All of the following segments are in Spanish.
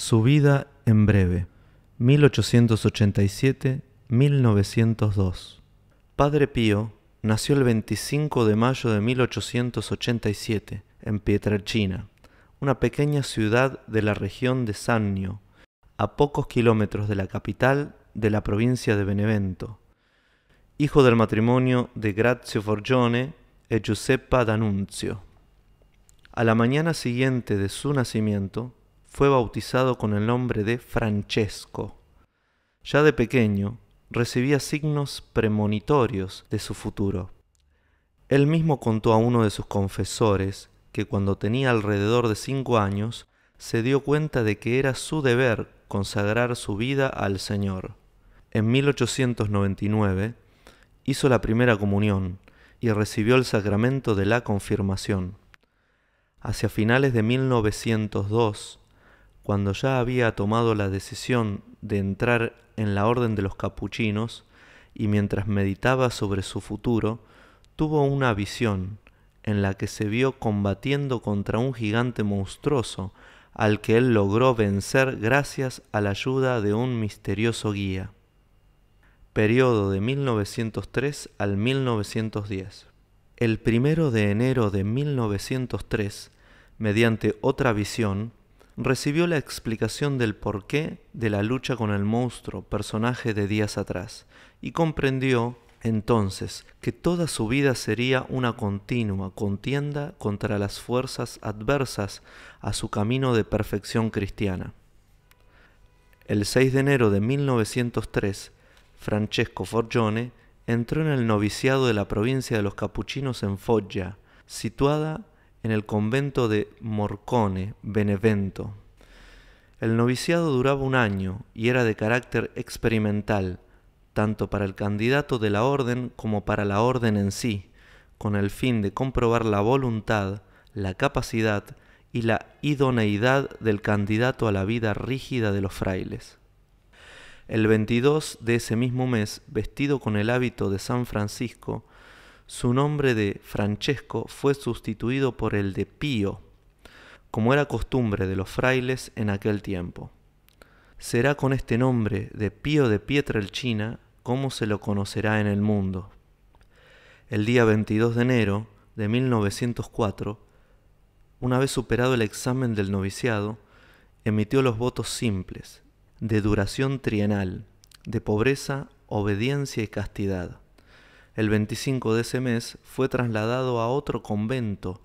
Su vida en breve, 1887-1902. Padre Pío nació el 25 de mayo de 1887 en Pietrelcina, una pequeña ciudad de la región de Sannio, a pocos kilómetros de la capital de la provincia de Benevento, hijo del matrimonio de Grazio Forgione e Giuseppa D'Annunzio. A la mañana siguiente de su nacimiento, fue bautizado con el nombre de Francesco. Ya de pequeño, recibía signos premonitorios de su futuro. Él mismo contó a uno de sus confesores que cuando tenía alrededor de 5 años, se dio cuenta de que era su deber consagrar su vida al Señor. En 1899 hizo la primera comunión y recibió el sacramento de la confirmación. Hacia finales de 1902, cuando ya había tomado la decisión de entrar en la orden de los capuchinos y mientras meditaba sobre su futuro, tuvo una visión en la que se vio combatiendo contra un gigante monstruoso al que él logró vencer gracias a la ayuda de un misterioso guía. Periodo de 1903 al 1910. El 1 de enero de 1903, mediante otra visión, recibió la explicación del porqué de la lucha con el monstruo, personaje de días atrás, y comprendió entonces que toda su vida sería una continua contienda contra las fuerzas adversas a su camino de perfección cristiana. El 6 de enero de 1903, Francesco Forgione entró en el noviciado de la provincia de los capuchinos en Foggia, situada en el convento de Morcone, Benevento. El noviciado duraba 1 año y era de carácter experimental, tanto para el candidato de la orden como para la orden en sí, con el fin de comprobar la voluntad, la capacidad y la idoneidad del candidato a la vida rígida de los frailes. El 22 de ese mismo mes, vestido con el hábito de San Francisco, su nombre de Francesco fue sustituido por el de Pío, como era costumbre de los frailes en aquel tiempo. Será con este nombre de Pío de Pietrelcina como se lo conocerá en el mundo. El día 22 de enero de 1904, una vez superado el examen del noviciado, emitió los votos simples, de duración trienal, de pobreza, obediencia y castidad. El 25 de ese mes fue trasladado a otro convento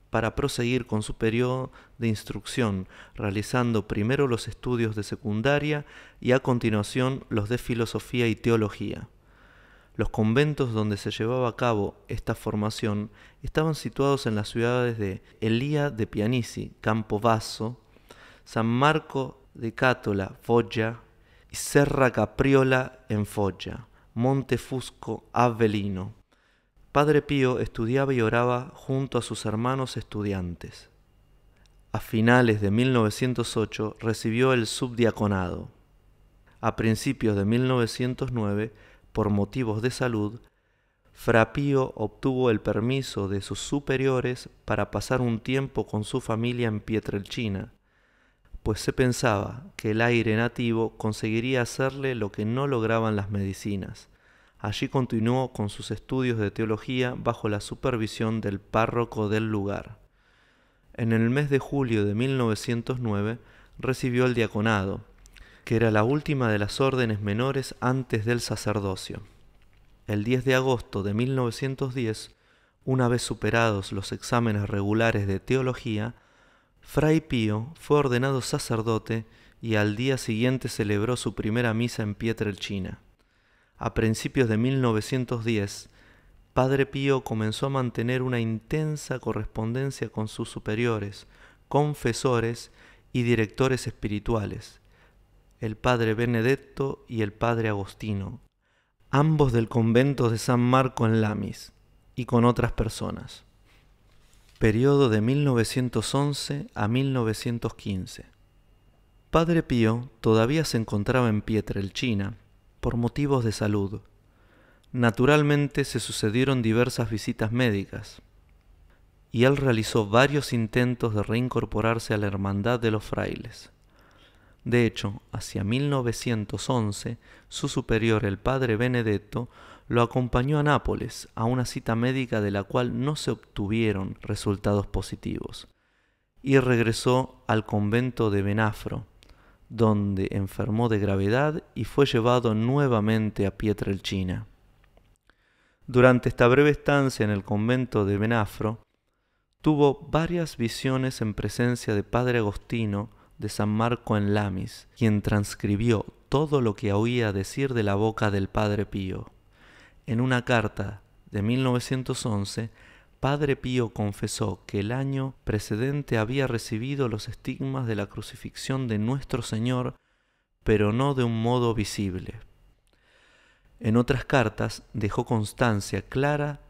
para proseguir con su periodo de instrucción, realizando primero los estudios de secundaria y a continuación los de filosofía y teología. Los conventos donde se llevaba a cabo esta formación estaban situados en las ciudades de Elía de Pianici, Campobasso, San Marco de Cátola, Foggia, y Serra Capriola en Foggia, Montefusco, Avellino. Padre Pío estudiaba y oraba junto a sus hermanos estudiantes. A finales de 1908 recibió el subdiaconado. A principios de 1909, por motivos de salud, Fra Pío obtuvo el permiso de sus superiores para pasar un tiempo con su familia en Pietrelcina, pues se pensaba que el aire nativo conseguiría hacerle lo que no lograban las medicinas. Allí continuó con sus estudios de teología bajo la supervisión del párroco del lugar. En el mes de julio de 1909 recibió el diaconado, que era la última de las órdenes menores antes del sacerdocio. El 10 de agosto de 1910, una vez superados los exámenes regulares de teología, Fray Pío fue ordenado sacerdote y al día siguiente celebró su primera misa en Pietrelcina. A principios de 1910, Padre Pío comenzó a mantener una intensa correspondencia con sus superiores, confesores y directores espirituales, el Padre Benedetto y el Padre Agostino, ambos del convento de San Marco en Lamis, y con otras personas. Periodo de 1911 a 1915. Padre Pío todavía se encontraba en Pietrelcina por motivos de salud. Naturalmente se sucedieron diversas visitas médicas, y él realizó varios intentos de reincorporarse a la hermandad de los frailes. De hecho, hacia 1911, su superior, el padre Benedetto, lo acompañó a Nápoles a una cita médica de la cual no se obtuvieron resultados positivos, y regresó al convento de Benafro, donde enfermó de gravedad y fue llevado nuevamente a Pietrelcina. Durante esta breve estancia en el convento de Benafro, tuvo varias visiones en presencia de Padre Agostino de San Marco en Lamis, quien transcribió todo lo que oía decir de la boca del Padre Pío. En una carta de 1911, Padre Pío confesó que el año precedente había recibido los estigmas de la crucifixión de Nuestro Señor, pero no de un modo visible. En otras cartas dejó constancia clara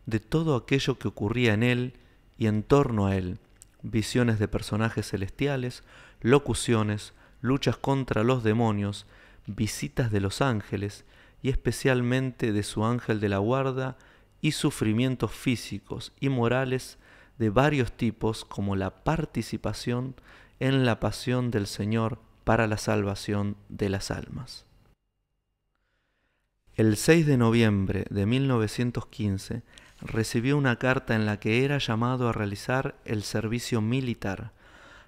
de todo aquello que ocurría en él y en torno a él, visiones de personajes celestiales, locuciones, luchas contra los demonios, visitas de los ángeles y especialmente de su ángel de la guarda y sufrimientos físicos y morales de varios tipos como la participación en la pasión del Señor para la salvación de las almas. El 6 de noviembre de 1915 recibió una carta en la que era llamado a realizar el servicio militar.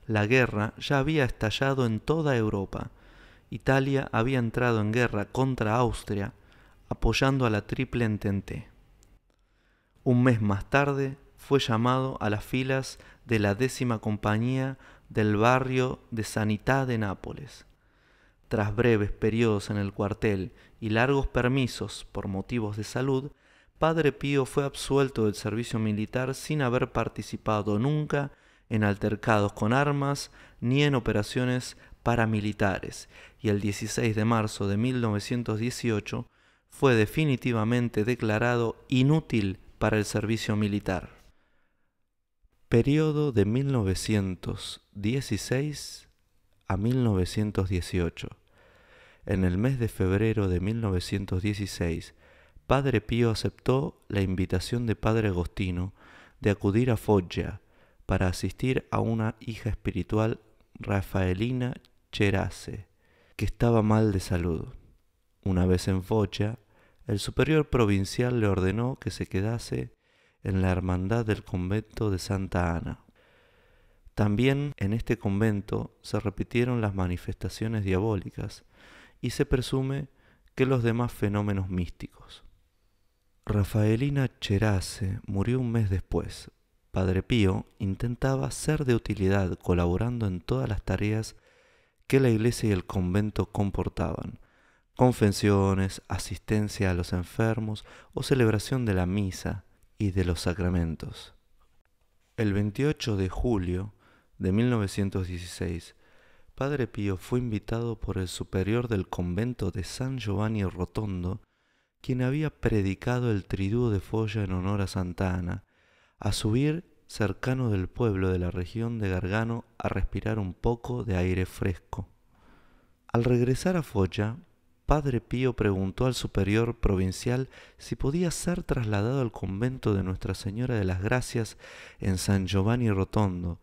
La guerra ya había estallado en toda Europa. Italia había entrado en guerra contra Austria, apoyando a la Triple Entente. Un mes más tarde fue llamado a las filas de la 10ª compañía del barrio de Sanità de Nápoles. Tras breves periodos en el cuartel y largos permisos por motivos de salud, Padre Pío fue absuelto del servicio militar sin haber participado nunca en altercados con armas ni en operaciones paramilitares, y el 16 de marzo de 1918 fue definitivamente declarado inútil para el servicio militar. Periodo de 1916 a 1918. En el mes de febrero de 1916, Padre Pío aceptó la invitación de Padre Agostino de acudir a Foggia para asistir a una hija espiritual, Raffaellina Cerase, que estaba mal de salud. Una vez en Foggia, el superior provincial le ordenó que se quedase en la hermandad del convento de Santa Ana. También en este convento se repitieron las manifestaciones diabólicas y se presume que los demás fenómenos místicos. Raffaellina Cerase murió un mes después. Padre Pío intentaba ser de utilidad colaborando en todas las tareas que la iglesia y el convento comportaban: confesiones, asistencia a los enfermos o celebración de la misa y de los sacramentos. El 28 de julio de 1916, Padre Pío fue invitado por el superior del convento de San Giovanni Rotondo, quien había predicado el triduo de Foggia en honor a Santa Ana, a subir cercano del pueblo de la región de Gargano a respirar un poco de aire fresco. Al regresar a Foggia, Padre Pío preguntó al superior provincial si podía ser trasladado al convento de Nuestra Señora de las Gracias en San Giovanni Rotondo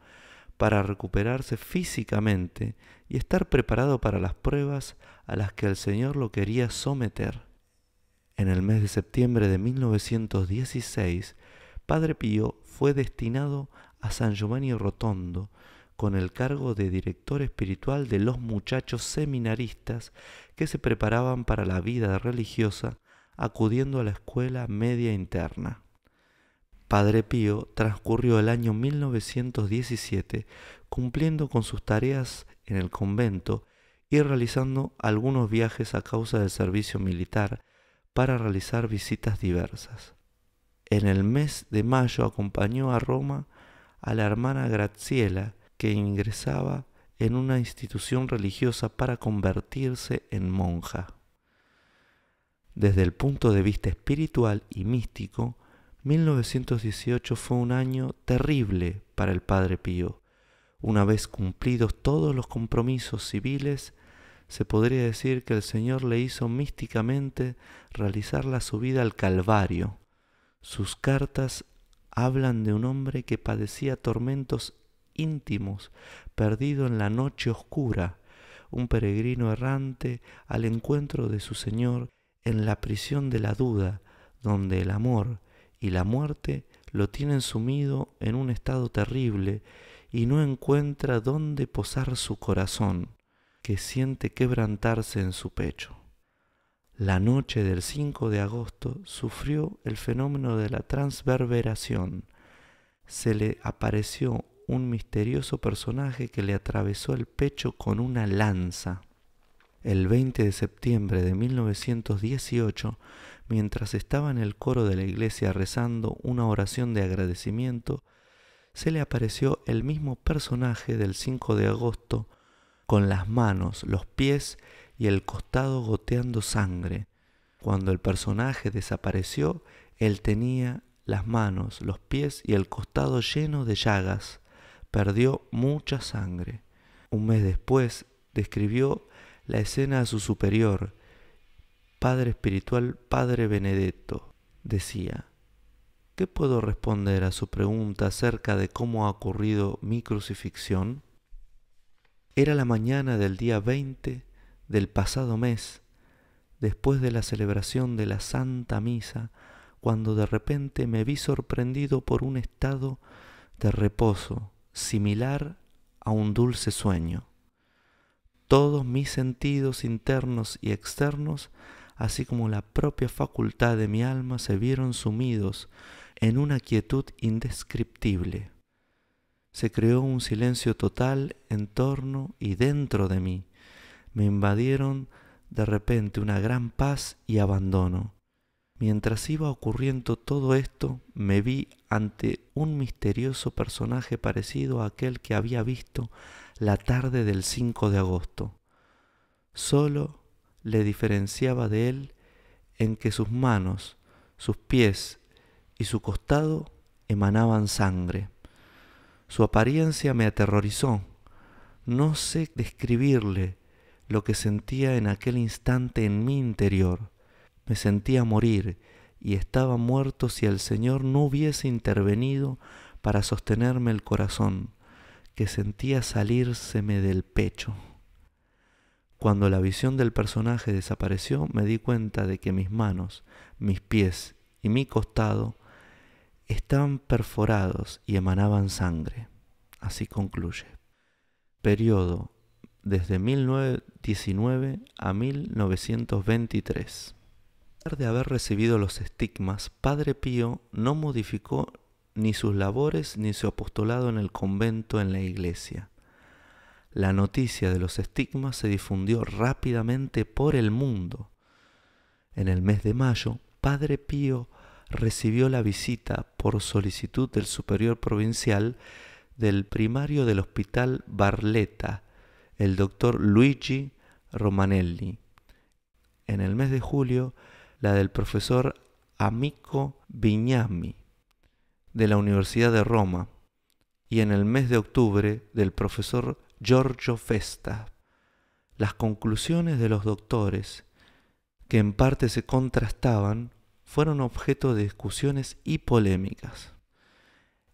para recuperarse físicamente y estar preparado para las pruebas a las que el Señor lo quería someter. En el mes de septiembre de 1916, Padre Pío fue destinado a San Giovanni Rotondo con el cargo de director espiritual de los muchachos seminaristas que se preparaban para la vida religiosa acudiendo a la escuela media interna. Padre Pío transcurrió el año 1917 cumpliendo con sus tareas en el convento y realizando algunos viajes a causa del servicio militar para realizar visitas diversas. En el mes de mayo acompañó a Roma a la hermana Graziella, que ingresaba en una institución religiosa para convertirse en monja. Desde el punto de vista espiritual y místico, 1918 fue un año terrible para el Padre Pío. Una vez cumplidos todos los compromisos civiles, se podría decir que el Señor le hizo místicamente realizar la subida al Calvario. Sus cartas hablan de un hombre que padecía tormentos íntimos, perdido en la noche oscura, un peregrino errante al encuentro de su Señor en la prisión de la duda, donde el amor y la muerte lo tienen sumido en un estado terrible y no encuentra dónde posar su corazón, que siente quebrantarse en su pecho. La noche del 5 de agosto sufrió el fenómeno de la transverberación. Se le apareció un misterioso personaje que le atravesó el pecho con una lanza. El 20 de septiembre de 1918, mientras estaba en el coro de la iglesia rezando una oración de agradecimiento, se le apareció el mismo personaje del 5 de agosto, con las manos, los pies y el costado goteando sangre. Cuando el personaje desapareció, él tenía las manos, los pies y el costado lleno de llagas. Perdió mucha sangre. Un mes después describió la escena a su superior, Padre espiritual, Padre Benedetto. Decía: ¿qué puedo responder a su pregunta acerca de cómo ha ocurrido mi crucifixión? Era la mañana del día 20 del pasado mes, después de la celebración de la Santa Misa, cuando de repente me vi sorprendido por un estado de reposo similar a un dulce sueño. Todos mis sentidos internos y externos, así como la propia facultad de mi alma, se vieron sumidos en una quietud indescriptible. Se creó un silencio total en torno y dentro de mí. Me invadieron de repente una gran paz y abandono. Mientras iba ocurriendo todo esto, me vi ante un misterioso personaje parecido a aquel que había visto la tarde del 5 de agosto. Solo le diferenciaba de él en que sus manos, sus pies y su costado emanaban sangre. Su apariencia me aterrorizó. No sé describirle lo que sentía en aquel instante en mi interior. Me sentía morir y estaba muerto si el Señor no hubiese intervenido para sostenerme el corazón, que sentía salírseme del pecho. Cuando la visión del personaje desapareció, me di cuenta de que mis manos, mis pies y mi costado estaban perforados y emanaban sangre. Así concluye. Periodo desde 1919 a 1923. A pesar de haber recibido los estigmas, Padre Pío no modificó ni sus labores ni su apostolado en el convento en la iglesia. La noticia de los estigmas se difundió rápidamente por el mundo. En el mes de mayo, Padre Pío recibió la visita por solicitud del superior provincial del primario del hospital Barletta, el doctor Luigi Romanelli. En el mes de julio, la del profesor Amico Bignami, de la Universidad de Roma, y en el mes de octubre del profesor Giorgio Festa. Las conclusiones de los doctores, que en parte se contrastaban, fueron objeto de discusiones y polémicas.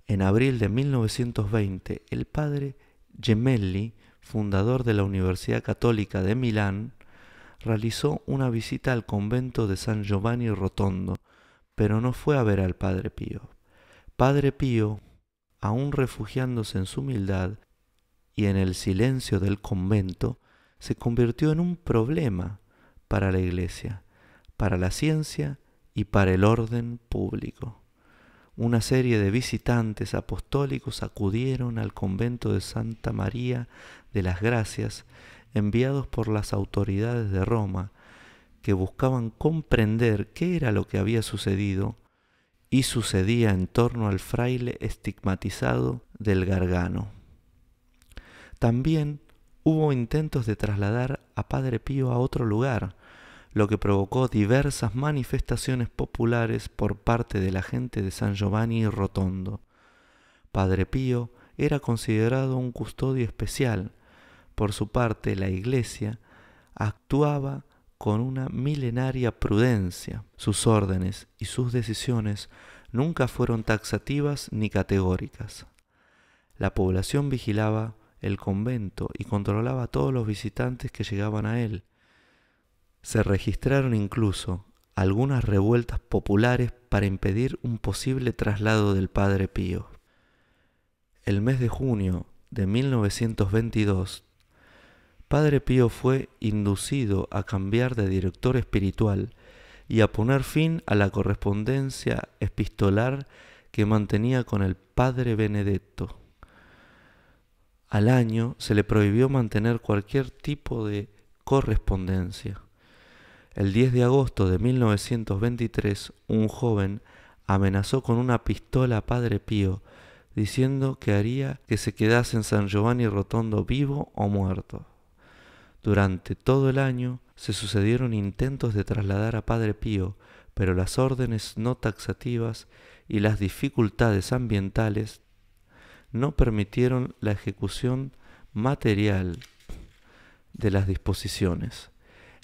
En abril de 1920, el padre Gemelli, fundador de la Universidad Católica de Milán, realizó una visita al convento de San Giovanni Rotondo, pero no fue a ver al Padre Pío. Padre Pío, aún refugiándose en su humildad y en el silencio del convento, se convirtió en un problema para la Iglesia, para la ciencia y para el orden público. Una serie de visitantes apostólicos acudieron al convento de Santa María de las Gracias, enviados por las autoridades de Roma, que buscaban comprender qué era lo que había sucedido y sucedía en torno al fraile estigmatizado del Gargano. También hubo intentos de trasladar a Padre Pío a otro lugar, lo que provocó diversas manifestaciones populares por parte de la gente de San Giovanni Rotondo. Padre Pío era considerado un custodio especial. Por su parte, la Iglesia actuaba con una milenaria prudencia. Sus órdenes y sus decisiones nunca fueron taxativas ni categóricas. La población vigilaba el convento y controlaba a todos los visitantes que llegaban a él. Se registraron incluso algunas revueltas populares para impedir un posible traslado del Padre Pío. El mes de junio de 1922, Padre Pío fue inducido a cambiar de director espiritual y a poner fin a la correspondencia epistolar que mantenía con el Padre Benedetto. Al año se le prohibió mantener cualquier tipo de correspondencia. El 10 de agosto de 1923, un joven amenazó con una pistola a Padre Pío, diciendo que haría que se quedase en San Giovanni Rotondo vivo o muerto. Durante todo el año se sucedieron intentos de trasladar a Padre Pío, pero las órdenes no taxativas y las dificultades ambientales no permitieron la ejecución material de las disposiciones.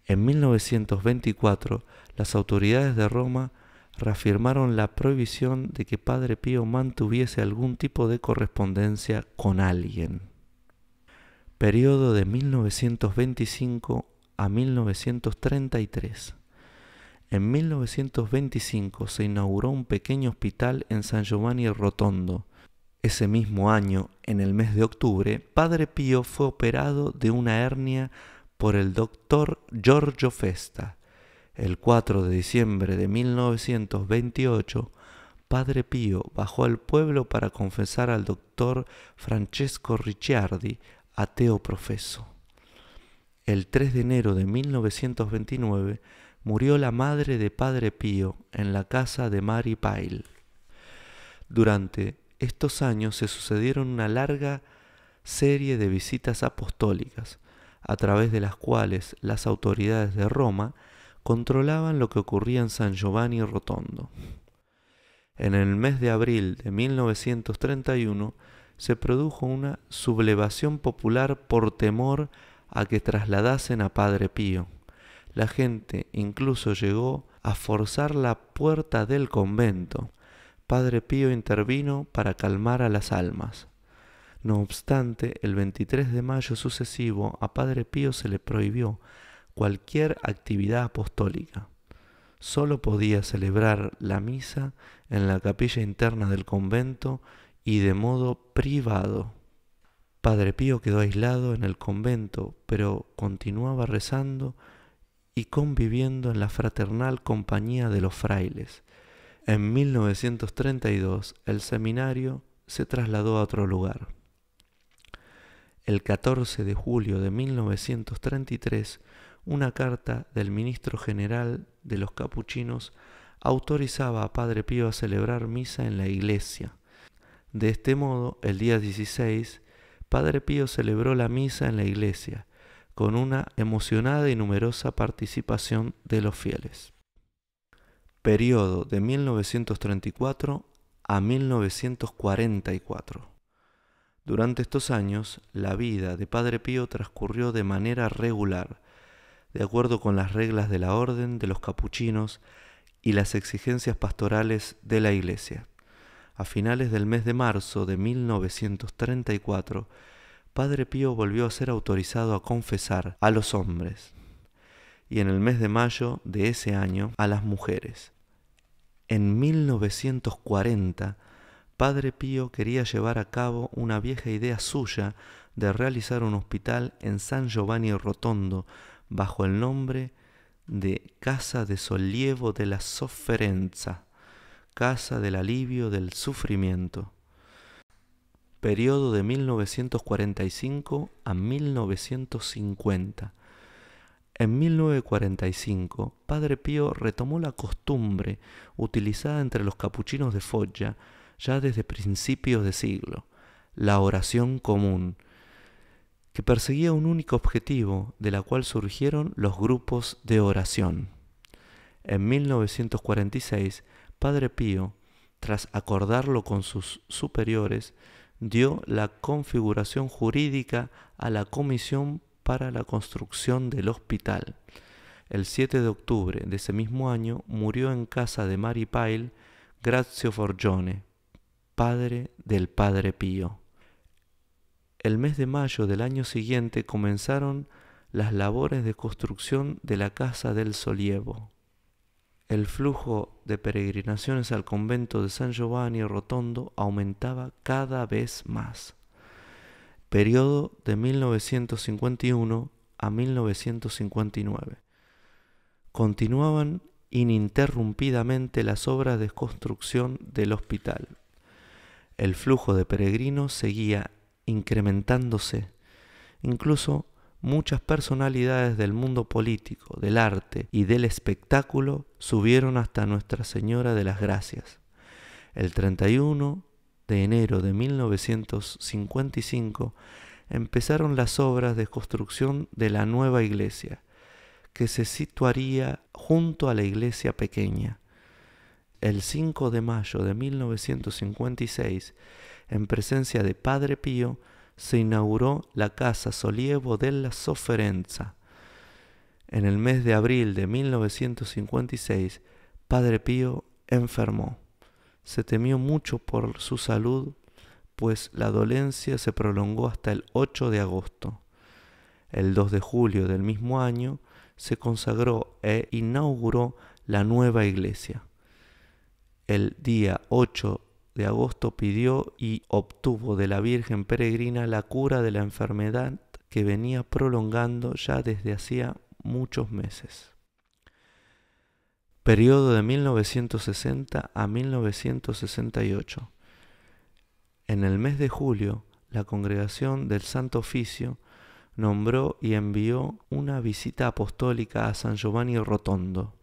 En 1924, las autoridades de Roma reafirmaron la prohibición de que Padre Pío mantuviese algún tipo de correspondencia con alguien. Periodo de 1925 a 1933. En 1925 se inauguró un pequeño hospital en San Giovanni Rotondo. Ese mismo año, en el mes de octubre, Padre Pío fue operado de una hernia por el doctor Giorgio Festa. El 4 de diciembre de 1928, Padre Pío bajó al pueblo para confesar al doctor Francesco Ricciardi, ateo profeso. El 3 de enero de 1929 murió la madre de Padre Pío en la casa de Mary Pyle. Durante estos años se sucedieron una larga serie de visitas apostólicas, a través de las cuales las autoridades de Roma controlaban lo que ocurría en San Giovanni Rotondo. En el mes de abril de 1931 se produjo una sublevación popular por temor a que trasladasen a Padre Pío. La gente incluso llegó a forzar la puerta del convento. Padre Pío intervino para calmar a las almas. No obstante, el 23 de mayo sucesivo a Padre Pío se le prohibió cualquier actividad apostólica. Solo podía celebrar la misa en la capilla interna del convento y de modo privado. Padre Pío quedó aislado en el convento, pero continuaba rezando y conviviendo en la fraternal compañía de los frailes. En 1932 el seminario se trasladó a otro lugar. El 14 de julio de 1933, una carta del ministro general de los capuchinos autorizaba a Padre Pío a celebrar misa en la iglesia. De este modo, el día 16, Padre Pío celebró la misa en la iglesia, con una emocionada y numerosa participación de los fieles. Periodo de 1934 a 1944. Durante estos años, la vida de Padre Pío transcurrió de manera regular, de acuerdo con las reglas de la orden de los capuchinos y las exigencias pastorales de la Iglesia. A finales del mes de marzo de 1934, Padre Pío volvió a ser autorizado a confesar a los hombres, y en el mes de mayo de ese año a las mujeres. En 1940, Padre Pío quería llevar a cabo una vieja idea suya de realizar un hospital en San Giovanni Rotondo bajo el nombre de Casa de Sollievo della Sofferenza, Casa del Alivio del Sufrimiento. Periodo de 1945 a 1950. En 1945, Padre Pío retomó la costumbre utilizada entre los capuchinos de Foggia ya desde principios de siglo, la oración común, que perseguía un único objetivo, de la cual surgieron los grupos de oración. En 1946, Padre Pío, tras acordarlo con sus superiores, dio la configuración jurídica a la Comisión para la Construcción del Hospital. El 7 de octubre de ese mismo año murió en casa de Mary Pyle Grazio Forgione, padre del Padre Pío. el mes de mayo del año siguiente comenzaron las labores de construcción de la Casa del Solievo. El flujo de peregrinaciones al convento de San Giovanni Rotondo aumentaba cada vez más. Periodo de 1951 a 1959. Continuaban ininterrumpidamente las obras de construcción del hospital. El flujo de peregrinos seguía incrementándose. Incluso muchas personalidades del mundo político, del arte y del espectáculo subieron hasta Nuestra Señora de las Gracias. El 31 de enero de 1955 empezaron las obras de construcción de la nueva iglesia, que se situaría junto a la iglesia pequeña. El 5 de mayo de 1956, en presencia de Padre Pío, se inauguró la Casa Solievo della Sofferenza. En el mes de abril de 1956, Padre Pío enfermó. Se temió mucho por su salud, pues la dolencia se prolongó hasta el 8 de agosto. El 2 de julio del mismo año se consagró e inauguró la nueva iglesia. El día 8 de agosto pidió y obtuvo de la Virgen Peregrina la cura de la enfermedad que venía prolongando ya desde hacía muchos meses. Periodo de 1960 a 1968. En el mes de julio, la Congregación del Santo Oficio nombró y envió una visita apostólica a San Giovanni Rotondo.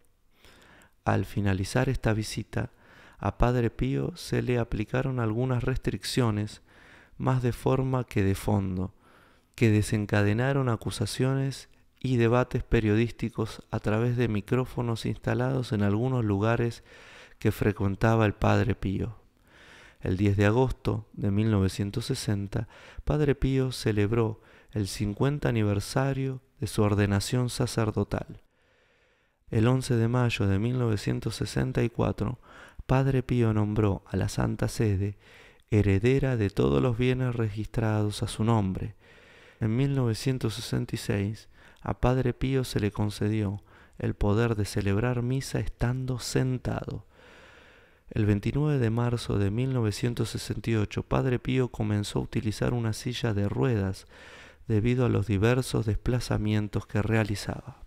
Al finalizar esta visita, a Padre Pío se le aplicaron algunas restricciones, más de forma que de fondo, que desencadenaron acusaciones y debates periodísticos a través de micrófonos instalados en algunos lugares que frecuentaba el Padre Pío. El 10 de agosto de 1960, Padre Pío celebró el 50 aniversario de su ordenación sacerdotal. El 11 de mayo de 1964, Padre Pío nombró a la Santa Sede heredera de todos los bienes registrados a su nombre. En 1966, a Padre Pío se le concedió el poder de celebrar misa estando sentado. El 29 de marzo de 1968, Padre Pío comenzó a utilizar una silla de ruedas debido a los diversos desplazamientos que realizaba.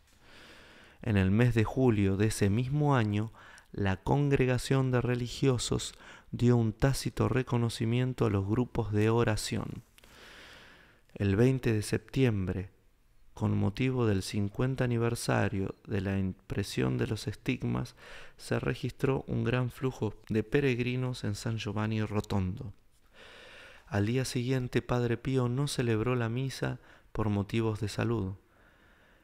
En el mes de julio de ese mismo año, la Congregación de Religiosos dio un tácito reconocimiento a los grupos de oración. El 20 de septiembre, con motivo del 50 aniversario de la impresión de los estigmas, se registró un gran flujo de peregrinos en San Giovanni Rotondo. Al día siguiente, Padre Pío no celebró la misa por motivos de salud.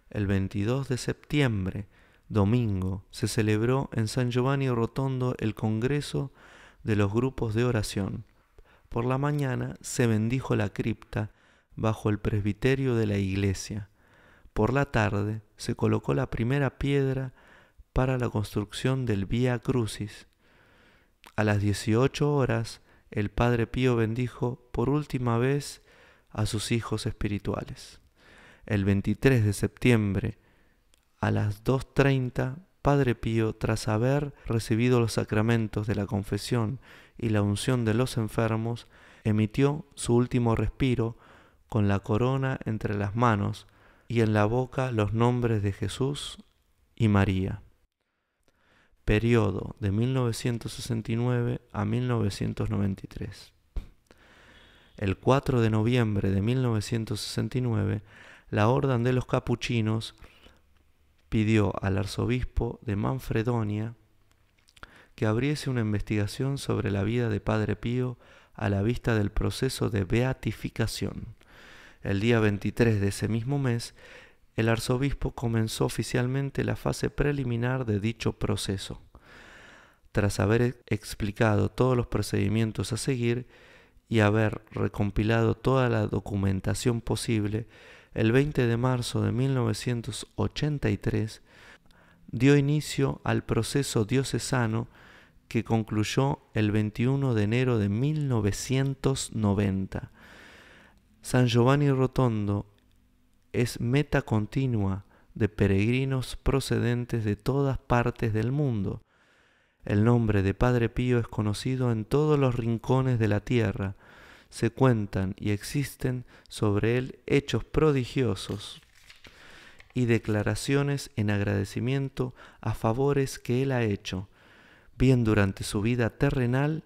El 22 de septiembre, domingo, se celebró en San Giovanni Rotondo el Congreso de los Grupos de Oración. Por la mañana se bendijo la cripta bajo el presbiterio de la iglesia. Por la tarde se colocó la primera piedra para la construcción del Vía Crucis. A las 18 horas, el Padre Pío bendijo por última vez a sus hijos espirituales. El 23 de septiembre, a las 2:30, Padre Pío, tras haber recibido los sacramentos de la confesión y la unción de los enfermos, emitió su último respiro con la corona entre las manos y en la boca los nombres de Jesús y María. Periodo de 1969 a 1993. El 4 de noviembre de 1969, la Orden de los Capuchinos pidió al arzobispo de Manfredonia que abriese una investigación sobre la vida de Padre Pío a la vista del proceso de beatificación. El día 23 de ese mismo mes, el arzobispo comenzó oficialmente la fase preliminar de dicho proceso. Tras haber explicado todos los procedimientos a seguir y haber recompilado toda la documentación posible, el 20 de marzo de 1983 dio inicio al proceso diocesano que concluyó el 21 de enero de 1990. San Giovanni Rotondo es meta continua de peregrinos procedentes de todas partes del mundo. El nombre de Padre Pío es conocido en todos los rincones de la tierra. Se cuentan y existen sobre él hechos prodigiosos y declaraciones en agradecimiento a favores que él ha hecho, bien durante su vida terrenal,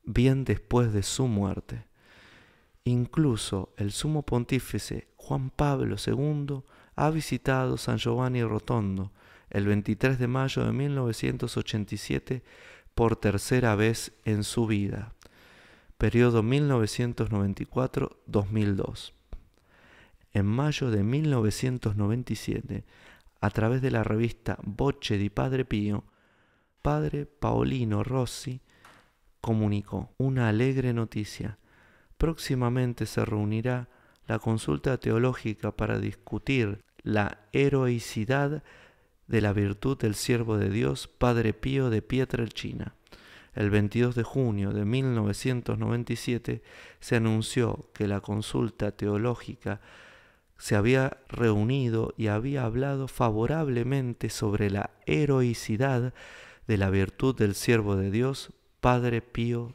bien después de su muerte. Incluso el sumo pontífice Juan Pablo II ha visitado San Giovanni Rotondo el 23 de mayo de 1987 por tercera vez en su vida, periodo 1994-2002. En mayo de 1997, a través de la revista Voce di Padre Pio, Padre Paolino Rossi comunicó una alegre noticia. Próximamente se reunirá la consulta teológica para discutir la heroicidad de la virtud del siervo de Dios, Padre Pío de Pietrelcina. El 22 de junio de 1997 se anunció que la consulta teológica se había reunido y había hablado favorablemente sobre la heroicidad de la virtud del siervo de Dios, Padre Pío